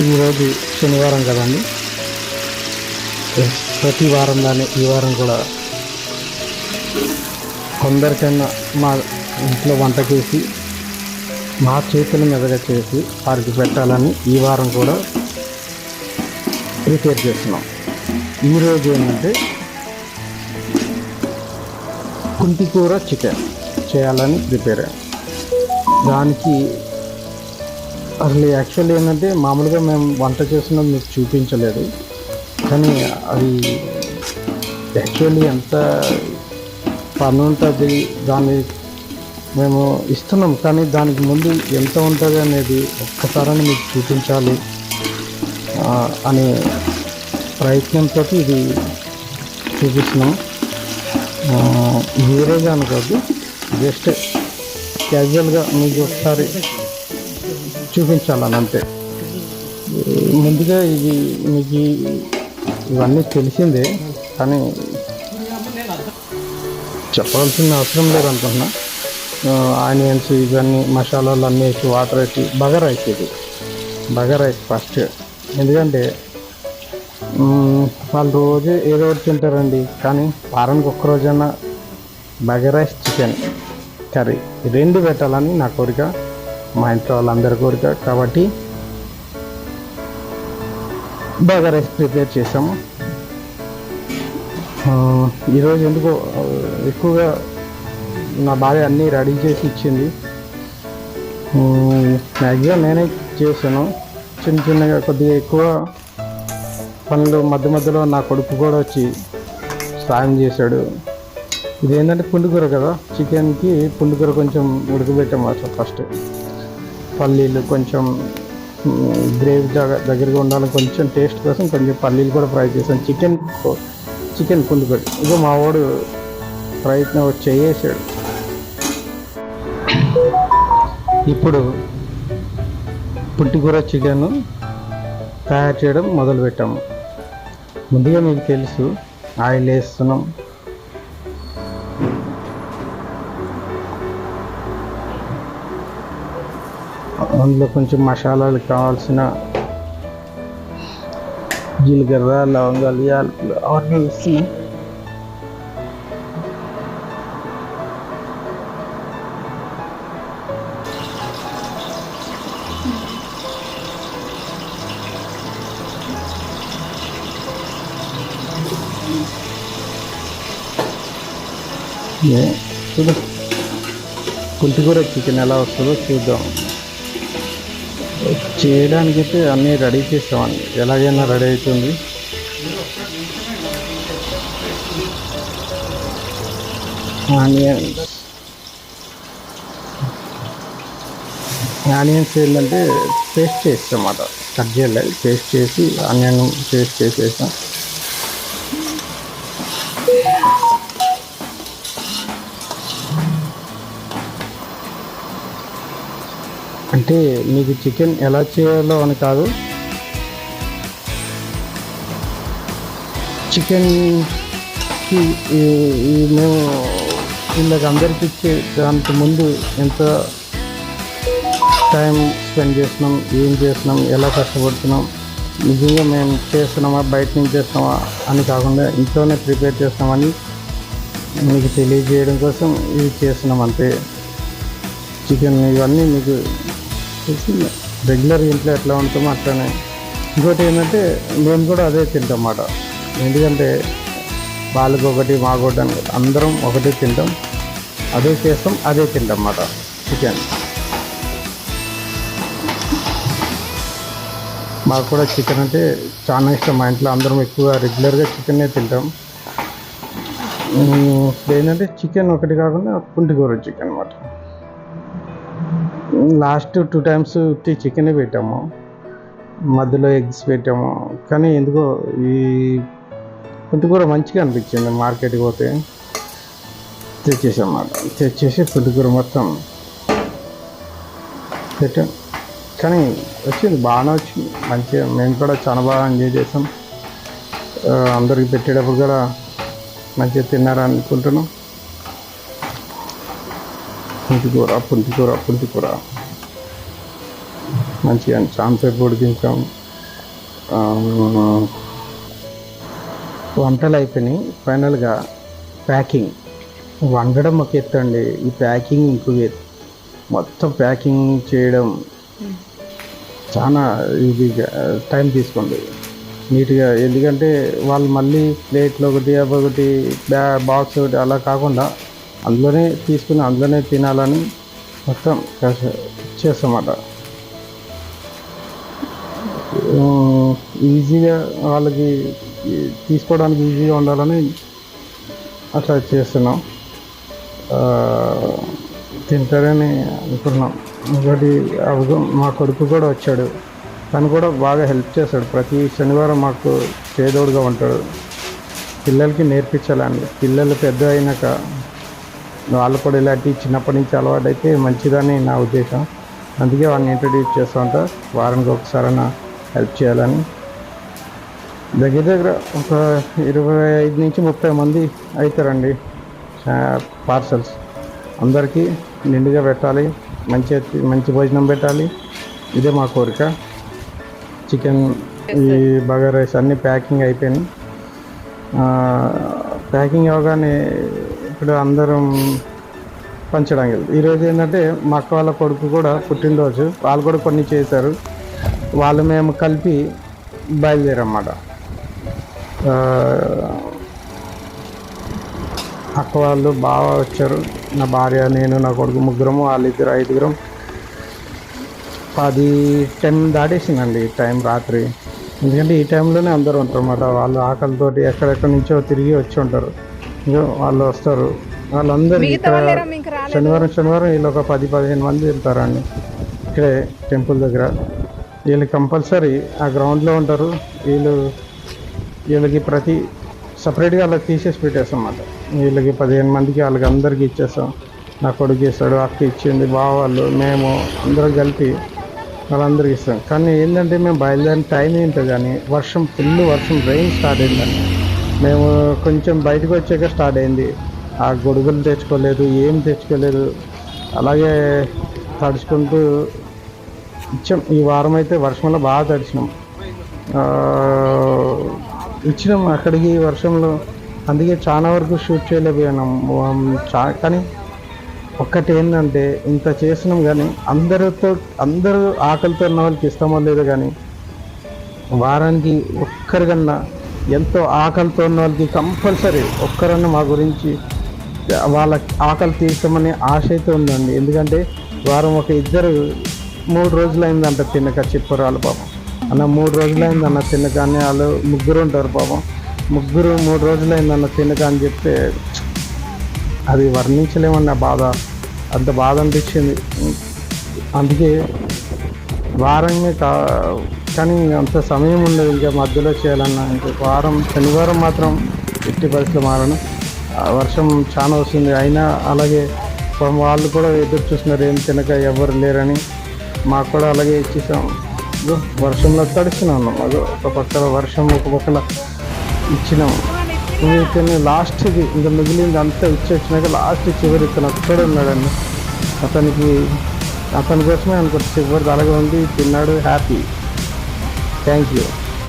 ఈరోజు శనివారం కదండి. ప్రతి వారంలానే ఈ వారం కూడా కొందరికైనా మా ఇంట్లో వంట చేసి మా చేతుల మీదుగా చేసి వారికి పెట్టాలని ఈ వారం కూడా ప్రిపేర్ చేస్తున్నాం. ఈరోజు ఏంటంటే కుంటికూర చికెన్ చేయాలని ప్రిపేర్ అయ్యాం. దానికి అసలు యాక్చువల్లీ ఏంటంటే మామూలుగా మేము వంట చేసినది మీకు చూపించలేదు, కానీ అది యాక్చువల్లీ ఎంత పని ఉంటుంది దాన్ని మేము ఇస్తున్నాం, కానీ దానికి ముందు ఎంత ఉంటుంది అనేది ఒక్కసారి మీకు చూపించాలి అనే ప్రయత్నంతో ఇది చూపిస్తున్నాం. వేరేగా అనుకోద్దు, జస్ట్ క్యాజువల్గా మీకు ఒకసారి చూపించాలని అంతే. ముందుగా ఇది మీకు ఇవన్నీ తెలిసిందే, కానీ చెప్పాల్సిన అవసరం లేదనుకుంటున్నా. ఆనియన్స్ ఇవన్నీ మసాలాలు అన్నీ వేసి వాటర్ వేసి బగారా రైస్, ఇది బగారా రైస్ ఫస్ట్. ఎందుకంటే వాళ్ళు రోజు ఏదో ఒకటి తింటారండి, కానీ వారానికి ఒక్కరోజైనా బగారా రైస్ చికెన్ కర్రీ రెండు పెట్టాలని నా కోరిక, మా ఇంట్లో వాళ్ళందరి కోరిక. కాబట్టి బగారా రైస్ ప్రిపేర్ చేసాము. ఈరోజు ఎందుకో ఎక్కువగా నా భార్య అన్నీ రెడీ చేసి ఇచ్చింది. మ్యాక్సిమం నేనే చేశాను, చిన్న చిన్నగా కొద్దిగా ఎక్కువ పనులు మధ్య మధ్యలో నా కొడుకు కూడా వచ్చి సాయం చేశాడు. ఇది ఏంటంటే పుండుకూర కదా, చికెన్కి పుండుకూర కొంచెం ఉడకబెట్టాము ఫస్ట్. పల్లీలు కొంచెం గ్రేవీ దగ్గరగా ఉండాలని కొంచెం టేస్ట్ కోసం కొంచెం పల్లీలు కూడా ఫ్రై చేశాను. చికెన్ పుండుకూర ఇక మా వాడు ప్రయత్నం చేసాడు. ఇప్పుడు పుంటికూర చికెన్ తయారు చేయడం మొదలుపెట్టాము. ముందుగా మీకు తెలుసు, ఆయిల్ వేస్తున్నాం. అందులో కొంచెం మసాలాలు కావాల్సిన జీలకర్ర, లవంగాలు, యాలకులు అవన్నీ వేస్తున్నాం. చూద్దాం పుంటికూర చికెన్ ఎలా వస్తుందో చూద్దాం. చేయడానికైతే అన్నీ రెడీ చేస్తామండి, ఎలాగైనా రెడీ అవుతుంది. ఆనియన్స్ ఏంటంటే పేస్ట్ చేస్తాం అన్నమాట, కట్ చేయలేదు, పేస్ట్ చేసి ఆనియన్ పేస్ట్ చేసేసాం. అంటే మీకు చికెన్ ఎలా చేయాలో అని కాదు, చికెన్కి మేము వీళ్ళకి అందరికి ఇచ్చే దానికి ముందు ఎంత టైం స్పెండ్ చేస్తున్నాం, ఏం చేస్తున్నాం, ఎలా కష్టపడుతున్నాం, నిజంగా మేము చేస్తున్నామా బయట నుంచి చేస్తున్నామా అని కాకుండా ఇంట్లోనే ప్రిపేర్ చేస్తామని మీకు తెలియజేయడం కోసం ఇది చేస్తున్నాం అంతే. చికెన్ ఇవన్నీ మీకు తెలిసిందే, రెగ్యులర్ ఇంట్లో ఎట్లా ఉంటామో అట్లనే. ఇంకోటి ఏంటంటే మేము కూడా అదే తింటాం అన్నమాట. ఎందుకంటే వాళ్ళకి ఒకటి మాకొకటి అని అందరం ఒకటే తింటాం, అదే చేస్తాం, అదే తింటాం అన్నమాట. చికెన్ మాకు కూడా చికెన్ అంటే చాలా ఇష్టం. మా ఇంట్లో అందరం ఎక్కువ రెగ్యులర్గా చికెన్నే తింటాం. ఏంటంటే చికెన్ ఒకటి కాకుండా పుంటికూర చికెన్ అన్నమాట. లాస్ట్ 2 times చికెనే పెట్టాము, మధ్యలో ఎగ్స్ పెట్టాము. కానీ ఎందుకో ఈ పుంటికూర మంచిగా అనిపించింది. మార్కెట్కి పోతే తెచ్చేసామన్నమాట. తెచ్చేసి పుంటికూర మొత్తం పెట్టాం, కానీ వచ్చింది, బాగానే వచ్చింది, మంచిగా. మేము కూడా చాలా బాగా ఎంజాయ్ చేసాం. అందరికి పెట్టేటప్పుడు కూడా మంచిగా తిన్నారని అనుకుంటున్నాం. పుంటికూర మంచిగా చాలా సేపు ఉడికించాం. వంటలు అయిపోయినాయి. ఫైనల్గా ప్యాకింగ్, వండడం ఒక ఎత్తు అండి, ఈ ప్యాకింగ్ ఇంకొక ఎత్తు. మొత్తం ప్యాకింగ్ చేయడం చాలా ఇది టైం తీసుకోండి నీట్గా. ఎందుకంటే వాళ్ళు మళ్ళీ ప్లేట్లో ఒకటి ఒకటి బాక్స్ ఒకటి అలా కాకుండా అందులోనే తీసుకుని అందులోనే తినాలని మొత్తం చేస్తామన్నమాట. ఈజీగా వాళ్ళకి తీసుకోవడానికి ఈజీగా ఉండాలని అట్లా చేస్తున్నాం. తింటారని అనుకున్నాం. ఒకటి మా కొడుకు కూడా వచ్చాడు, తను కూడా బాగా హెల్ప్ చేస్తాడు. ప్రతి శనివారం మాకు చేదోడుగా ఉంటాడు. పిల్లలకి నేర్పించాలండి. పిల్లలు పెద్ద అయినాక వాళ్ళు కూడా ఇలాంటి చిన్నప్పటి నుంచి అలవాటు అయితే మంచిదని నా ఉద్దేశం. అందుకే వాళ్ళని ఇంట్రడ్యూస్ చేస్తూ ఉంటా. వారానికి ఒకసారైనా హెల్ప్ చేయాలని. దగ్గర దగ్గర ఒక 25 నుంచి 30 మంది అవుతారండి పార్సల్స్. అందరికీ నిండుగా పెట్టాలి, మంచి భోజనం పెట్టాలి, ఇదే మా కోరిక. చికెన్, ఈ బగారా రైస్ అన్నీ ప్యాకింగ్ అయిపోయినాయి. ప్యాకింగ్ అవగానే ఇప్పుడు అందరం పంచడానికి వెళ్తాం. ఈరోజు ఏంటంటే మా అక్క వాళ్ళ కొడుకు కూడా పుట్టినరోజు, వాళ్ళు కూడా కొన్ని చేశారు. వాళ్ళు మేము కలిపి బయలుదేరన్నమాట. అక్క వాళ్ళు బాగా వచ్చారు. నా భార్య, నేను, నా కొడుకు ముగ్గురము, వాళ్ళిద్దరు 5గురం. 10 దాటేసిందండి టైం రాత్రి. ఎందుకంటే ఈ టైంలోనే అందరూ ఉంటారు అన్నమాట. వాళ్ళు ఆకలితోటి ఎక్కడెక్కడి నుంచో తిరిగి వచ్చి ఉంటారు. ఇంకా వాళ్ళు వస్తారు. వాళ్ళందరూ ఇక్కడ శనివారం వీళ్ళు ఒక 10-15 మంది వెళ్తారండి ఇక్కడే టెంపుల్ దగ్గర. వీళ్ళు కంపల్సరీ ఆ గ్రౌండ్లో ఉంటారు. వీళ్ళకి ప్రతి సపరేట్గా వాళ్ళకి తీసేసి పెట్టేస్తాం అన్నమాట. వీళ్ళకి 15 మందికి వాళ్ళకి అందరికీ ఇచ్చేస్తాం. నా కొడుకు ఇస్తాడు, అక్క ఇచ్చింది, బావాళ్ళు, మేము అందరం కలిపి వాళ్ళందరికీ ఇస్తాం. కానీ ఏంటంటే మేము బయలుదేరిన టైం ఏంటో కానీ ఫుల్ వర్షం, రెయిన్ స్టార్ట్ అయిందండి. మేము కొంచెం బయటకు వచ్చాక స్టార్ట్ అయింది. ఆ గొడుగులు తెచ్చుకోలేదు, ఏం తెచ్చుకోలేదు, అలాగే తడుచుకుంటూ ఇచ్చాం. ఈ వారం అయితే వర్షంలో బాగా తడిచినాం. ఇచ్చినాం అక్కడికి వర్షంలో. అందుకే చాలా వరకు షూట్ చేయలేకపోయినాం. కానీ ఒక్కటి ఏంటంటే ఇంత చేసినాం కానీ అందరూ ఆకలితో ఉన్న వాళ్ళకి ఇస్తామో లేదో కానీ వారానికి ఒక్కరికన్నా ఎంతో ఆకలితో ఉన్న వాళ్ళకి కంపల్సరీ ఒక్కరన్నా మా గురించి వాళ్ళ ఆకలి తీర్చమని ఆశ అయితే ఉందండి. ఎందుకంటే వారం ఒక 3 రోజులైందంట తినక, చెప్పరాలు పాపం అన్న 3 రోజులైందన్న తినక అని. వాళ్ళు 3 ఉంటారు పాపం, 3 రోజులైందన్న తినక అని చెప్తే అది వర్ణించలేమన్న బాధ. అంత బాధ అనిపించింది. అందుకే వారమే కానీ అంత సమయం ఉండదు ఇంకా మధ్యలో చేయాలన్నా. ఇంకా శనివారం మాత్రం ఎట్టి పరిస్థితులు మారను. వర్షం చాలా వస్తుంది అయినా అలాగే వాళ్ళు కూడా ఎదురు చూస్తున్నారు, ఏం తినక ఎవరు లేరని. మాకు కూడా అలాగే ఇచ్చేసాం. వర్షంలో తడిచినాం. అది ఒక పక్కన వర్షం, ఒక పక్కన ఇచ్చినాం. ఇతను లాస్ట్కి ఇంకా మిగిలింది అంతా ఇచ్చినాక లాస్ట్ చివరి ఇతను ఒక్కడే ఉన్నాడండి. అతని కోసమే అనుకో చివరి అలాగే ఉంది, తిన్నాడు, హ్యాపీ. Thank you.